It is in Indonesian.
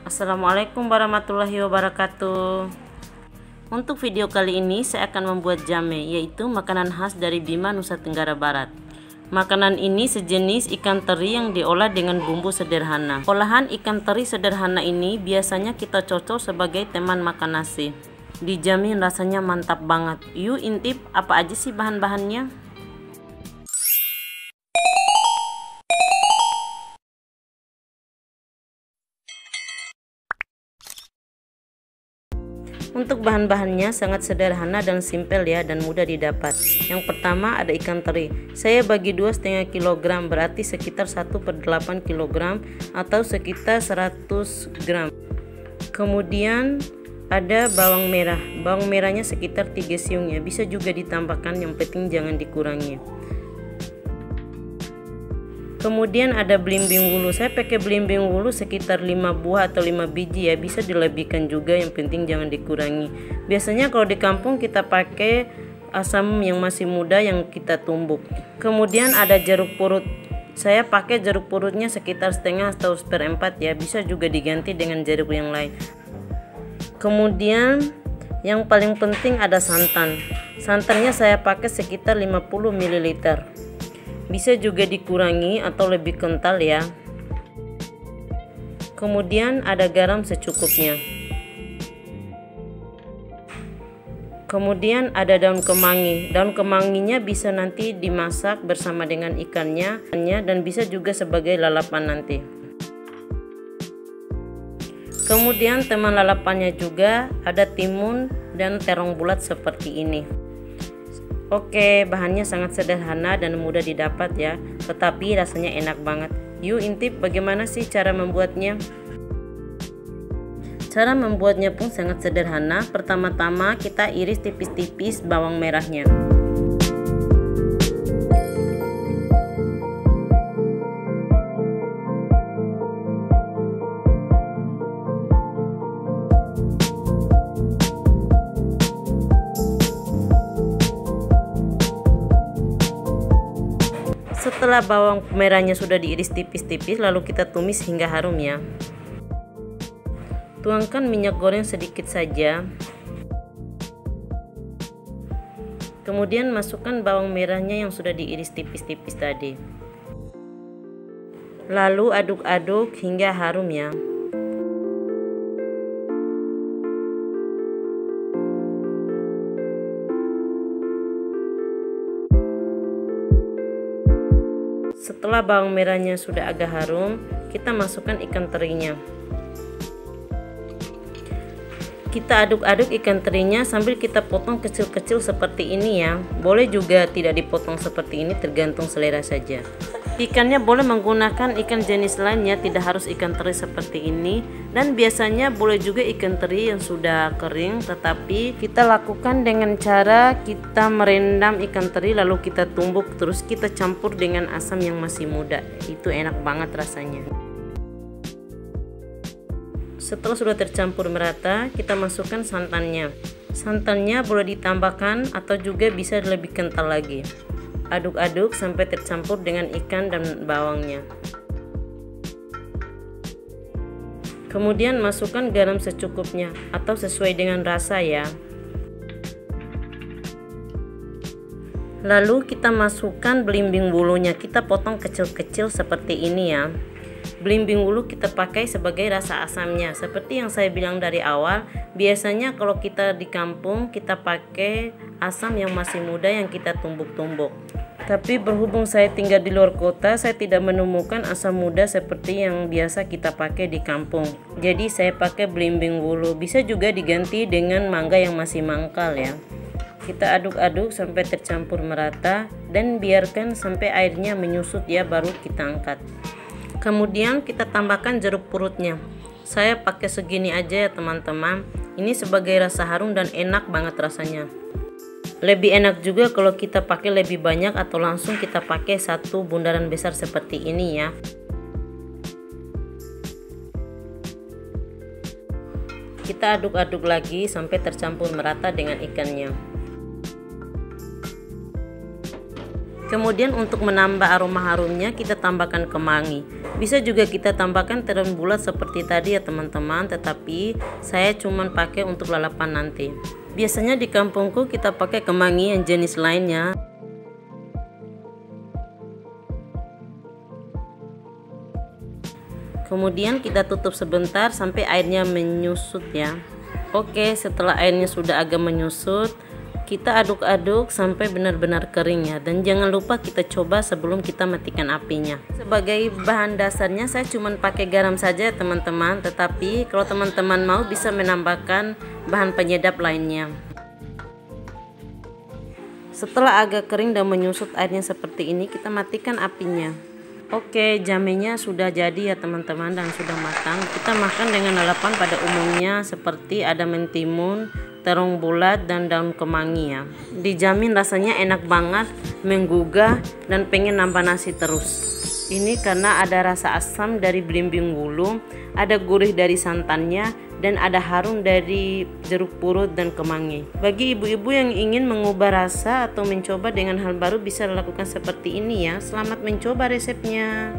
Assalamualaikum warahmatullahi wabarakatuh. Untuk video kali ini saya akan membuat jame, yaitu makanan khas dari Bima, Nusa Tenggara Barat. Makanan ini sejenis ikan teri yang diolah dengan bumbu sederhana. Olahan ikan teri sederhana ini biasanya kita cocok sebagai teman makan nasi. Dijamin rasanya mantap banget. Yuk intip apa aja sih bahan-bahannya. Untuk bahan-bahannya sangat sederhana dan simpel ya, dan mudah didapat. Yang pertama ada ikan teri. Saya bagi 2,5 kg, berarti sekitar 1/8 kg atau sekitar 100 gram. Kemudian ada bawang merah. Bawang merahnya sekitar 3 siung ya, bisa juga ditambahkan, yang penting jangan dikurangi. Kemudian ada belimbing wulu. Saya pakai belimbing wulu sekitar 5 buah atau 5 biji ya, bisa dilebihkan juga, yang penting jangan dikurangi. Biasanya kalau di kampung kita pakai asam yang masih muda yang kita tumbuk. Kemudian ada jeruk purut. Saya pakai jeruk purutnya sekitar setengah atau 1/4 ya, bisa juga diganti dengan jeruk yang lain. Kemudian yang paling penting ada santan. Santannya saya pakai sekitar 50 ml. Bisa juga dikurangi atau lebih kental ya. Kemudian ada garam secukupnya. Kemudian ada daun kemangi. Daun kemanginya bisa nanti dimasak bersama dengan ikannya dan bisa juga sebagai lalapan nanti. Kemudian teman lalapannya juga ada timun dan terong bulat seperti ini. Oke, bahannya sangat sederhana dan mudah didapat ya, tetapi rasanya enak banget. Yuk intip bagaimana sih cara membuatnya. Cara membuatnya pun sangat sederhana. Pertama-tama kita iris tipis-tipis bawang merahnya. Setelah bawang merahnya sudah diiris tipis-tipis, lalu kita tumis hingga harum ya. Tuangkan minyak goreng sedikit saja. Kemudian masukkan bawang merahnya yang sudah diiris tipis-tipis tadi. Lalu aduk-aduk hingga harum ya. Setelah bawang merahnya sudah agak harum, kita masukkan ikan terinya. Kita aduk-aduk ikan terinya sambil kita potong kecil-kecil seperti ini ya. Boleh juga tidak dipotong seperti ini, tergantung selera saja. Ikannya boleh menggunakan ikan jenis lainnya, tidak harus ikan teri seperti ini. Dan biasanya boleh juga ikan teri yang sudah kering, tetapi kita lakukan dengan cara kita merendam ikan teri lalu kita tumbuk, terus kita campur dengan asam yang masih muda. Itu enak banget rasanya. Setelah sudah tercampur merata, kita masukkan santannya. Santannya boleh ditambahkan atau juga bisa lebih kental lagi. Aduk-aduk sampai tercampur dengan ikan dan bawangnya. Kemudian masukkan garam secukupnya atau sesuai dengan rasa ya. Lalu kita masukkan belimbing wulunya, kita potong kecil-kecil seperti ini ya. Belimbing wulu kita pakai sebagai rasa asamnya. Seperti yang saya bilang dari awal, biasanya kalau kita di kampung kita pakai asam yang masih muda yang kita tumbuk-tumbuk. Tapi berhubung saya tinggal di luar kota, saya tidak menemukan asam muda seperti yang biasa kita pakai di kampung. Jadi saya pakai belimbing wulu. Bisa juga diganti dengan mangga yang masih mangkal ya. Kita aduk-aduk sampai tercampur merata dan biarkan sampai airnya menyusut ya, baru kita angkat. Kemudian kita tambahkan jeruk purutnya. Saya pakai segini aja ya teman-teman. Ini sebagai rasa harum dan enak banget rasanya. Lebih enak juga kalau kita pakai lebih banyak atau langsung kita pakai satu bundaran besar seperti ini ya. Kita aduk-aduk lagi sampai tercampur merata dengan ikannya. Kemudian untuk menambah aroma harumnya kita tambahkan kemangi. Bisa juga kita tambahkan terong bulat seperti tadi ya teman-teman, tetapi saya cuman pakai untuk lalapan nanti. Biasanya di kampungku kita pakai kemangi yang jenis lainnya. Kemudian kita tutup sebentar sampai airnya menyusut ya. Oke, setelah airnya sudah agak menyusut, kita aduk-aduk sampai benar-benar kering ya. Dan jangan lupa kita coba sebelum kita matikan apinya. Sebagai bahan dasarnya saya cuma pakai garam saja teman-teman, tetapi kalau teman-teman mau bisa menambahkan bahan penyedap lainnya. Setelah agak kering dan menyusut airnya seperti ini, kita matikan apinya. Oke, jamenya sudah jadi ya teman-teman dan sudah matang. Kita makan dengan lalapan pada umumnya seperti ada mentimun, terong bulat dan daun kemangi ya. Dijamin rasanya enak banget, menggugah dan pengen nambah nasi terus. Ini karena ada rasa asam dari belimbing wulu, ada gurih dari santannya, dan ada harum dari jeruk purut dan kemangi. Bagi ibu-ibu yang ingin mengubah rasa atau mencoba dengan hal baru bisa lakukan seperti ini ya. Selamat mencoba resepnya.